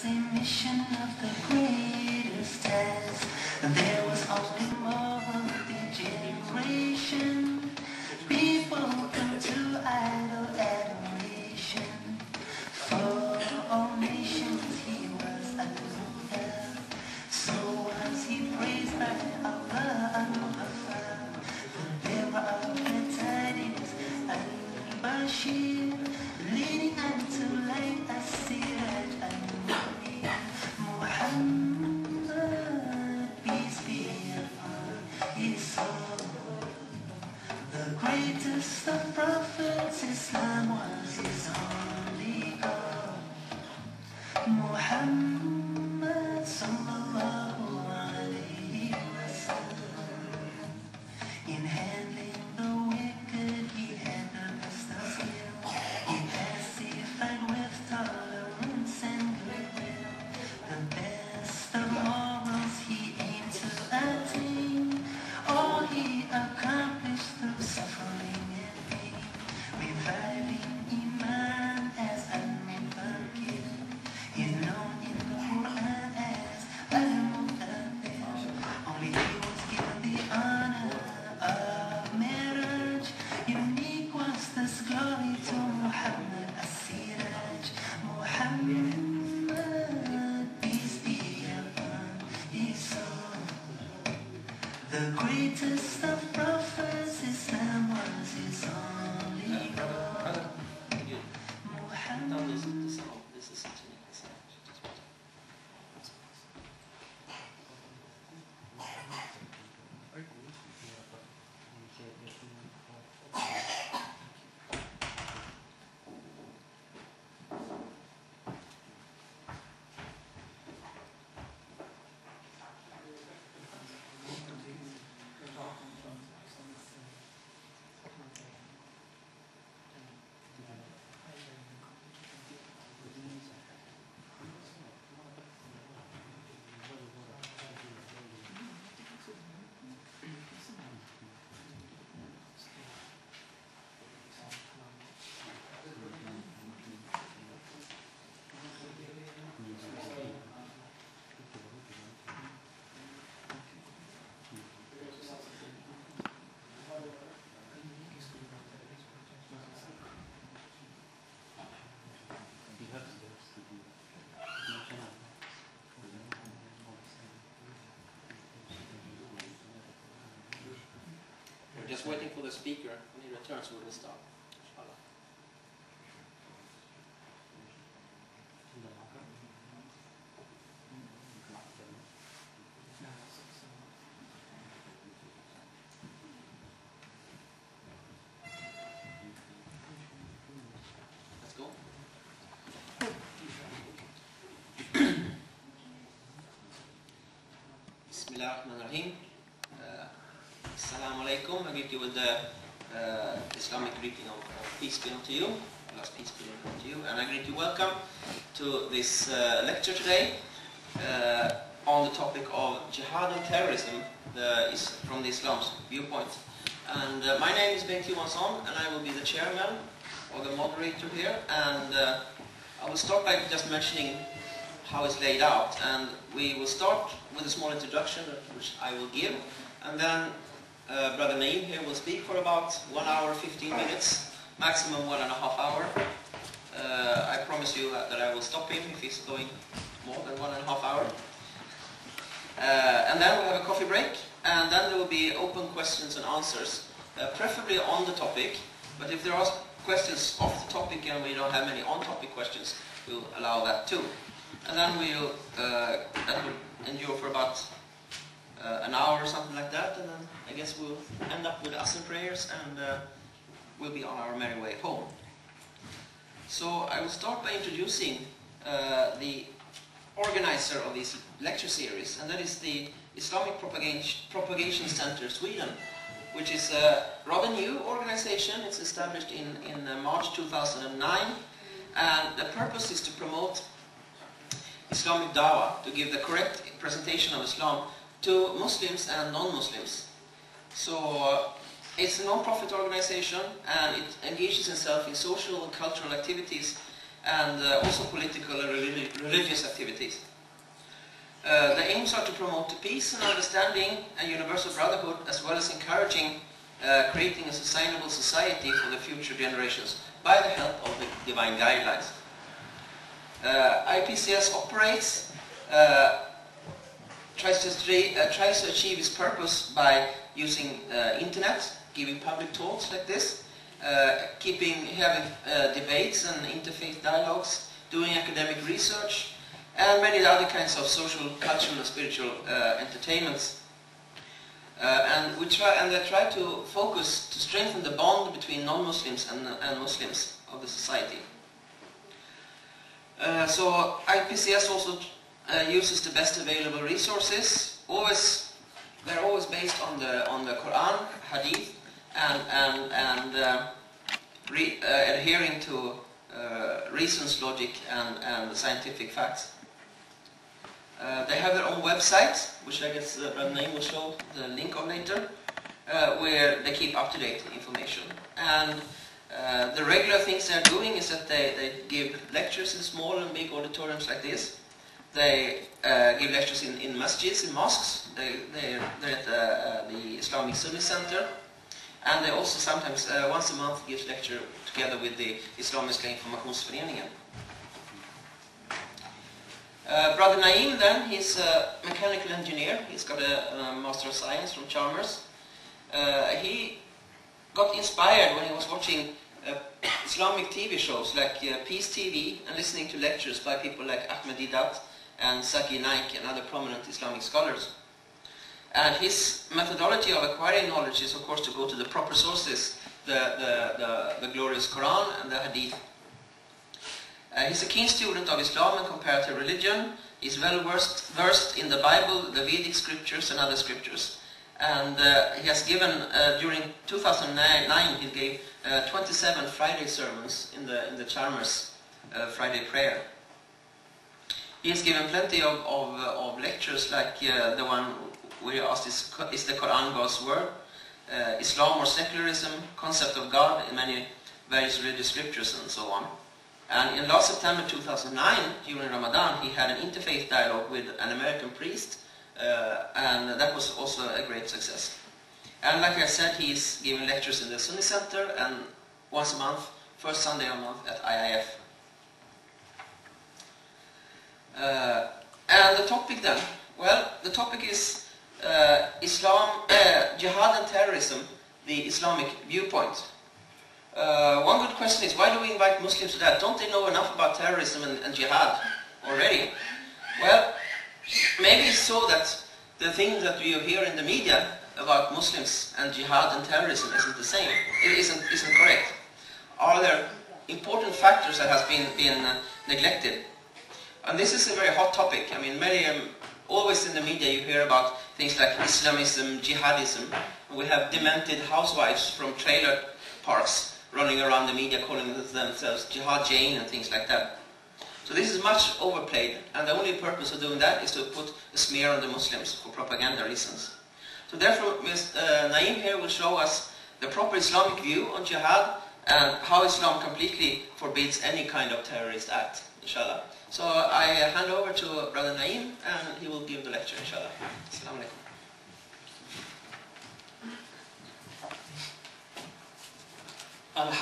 was a mission of the greatest task. There was only more of the generation. People come to idol adoration. For all nations he was a leader. So was he praised by Allah al-Ghafar. The bearer of the tidings, al-Bashir, leading unto light as-Siraj al-Munir. Muhammad, peace be upon his soul. The greatest of prophets, Islam was his only goal. Muhammad sallallahu alayhi wa sallam. In handling the wicked, he had the best of skill. He pacified with tolerance and goodwill. The best of morals he aimed to attain. All he accomplished through suffering and pain. Reviving Iman as al-Mubarakir. He's known in the Quran as al-Mudabbir. Only he was given the honor of marriage. Unique was this glory to Muhammad as-Siraj. Muhammad, peace be upon his soul. The greatest of prophets, Islam was his only goal. Muhammad. We're just waiting for the speaker. When he returns, we will start. Inshallah. Let's go. Bismillahirrahmanirrahim. Assalamu alaikum. I greet you with the Islamic greeting of peace be unto you. Allah's peace be unto you. And I greet you welcome to this lecture today on the topic of Jihad and Terrorism from the Islam's viewpoint. And my name is Bengt Johansson, and I will be the chairman or the moderator here. And I will start by just mentioning how it's laid out. And we will start with a small introduction, which I will give. And then Brother Naim here will speak for about 1 hour, 15 minutes, maximum 1.5 hours. I promise you that I will stop him if he's going more than 1.5 hours. And then we'll have a coffee break, and then there will be open questions and answers, preferably on the topic. But if there are questions off the topic and we don't have many on-topic questions, we'll allow that too. And then we'll that will endure for about an hour or something like that, and then I guess we'll end up with Asr prayers, and we'll be on our merry way home. So I will start by introducing the organizer of this lecture series, and that is the Islamic Propagation Center Sweden, which is a rather new organization. It's established in March 2009, and the purpose is to promote Islamic Dawah, to give the correct presentation of Islam to Muslims and non-Muslims. So it's a non-profit organization, and it engages itself in social and cultural activities and also political and religious activities. The aims are to promote peace and understanding and universal brotherhood, as well as encouraging creating a sustainable society for the future generations by the help of the divine guidelines. IPCS operates, tries to achieve its purpose by using internet, giving public talks like this, having debates and interfaith dialogues, doing academic research, and many other kinds of social, cultural, and spiritual entertainments. And they try to focus to strengthen the bond between non-Muslims and Muslims of the society. So IPCS also uses the best available resources. They're always based on the Quran, Hadith, and adhering to reasons, logic, and scientific facts. They have their own website, which I guess Naim will show the link of later, where they keep up-to-date information. And the regular things they're doing is that they give lectures in small and big auditoriums like this. They give lectures in masjids, in mosques. They're at the Islamic Sunni Center. And they also sometimes, once a month, give lecture together with the Islamiska Informationsföreningen. Brother Naim then, he's a mechanical engineer. He's got a Master of Science from Chalmers. He got inspired when he was watching Islamic TV shows like Peace TV and listening to lectures by people like Ahmed Didat and Zaki Naik and other prominent Islamic scholars. And his methodology of acquiring knowledge is, of course, to go to the proper sources, the glorious Quran and the Hadith. He's a keen student of Islam and comparative religion. He's well versed in the Bible, the Vedic scriptures and other scriptures. And he has given, during 2009, he gave 27 Friday sermons in the Chalmers Friday prayer. He has given plenty of lectures like the one where he asked, is the Quran God's word? Islam or secularism? Concept of God in many various religious scriptures and so on. And in last September 2009, during Ramadan, he had an interfaith dialogue with an American priest, and that was also a great success. And like I said, he's giving lectures in the Sunni Center and once a month, first Sunday of the month at IIF. And the topic then? Well, the topic is Jihad and Terrorism, the Islamic viewpoint. One good question is, why do we invite Muslims to that? Don't they know enough about terrorism and jihad already? Well, maybe it's so that the thing that you hear in the media about Muslims and jihad and terrorism isn't the same. It isn't correct. Are there important factors that has been neglected? And this is a very hot topic. I mean, always in the media you hear about things like Islamism, jihadism. We have demented housewives from trailer parks running around the media calling themselves Jihad Jane and things like that. So this is much overplayed, and the only purpose of doing that is to put a smear on the Muslims for propaganda reasons. So therefore, Naim here will show us the proper Islamic view on jihad and how Islam completely forbids any kind of terrorist act, inshallah. So I hand over to Brother Naim, and he will give the lecture, inshallah. Assalamu alaikum. Alhamdulillah.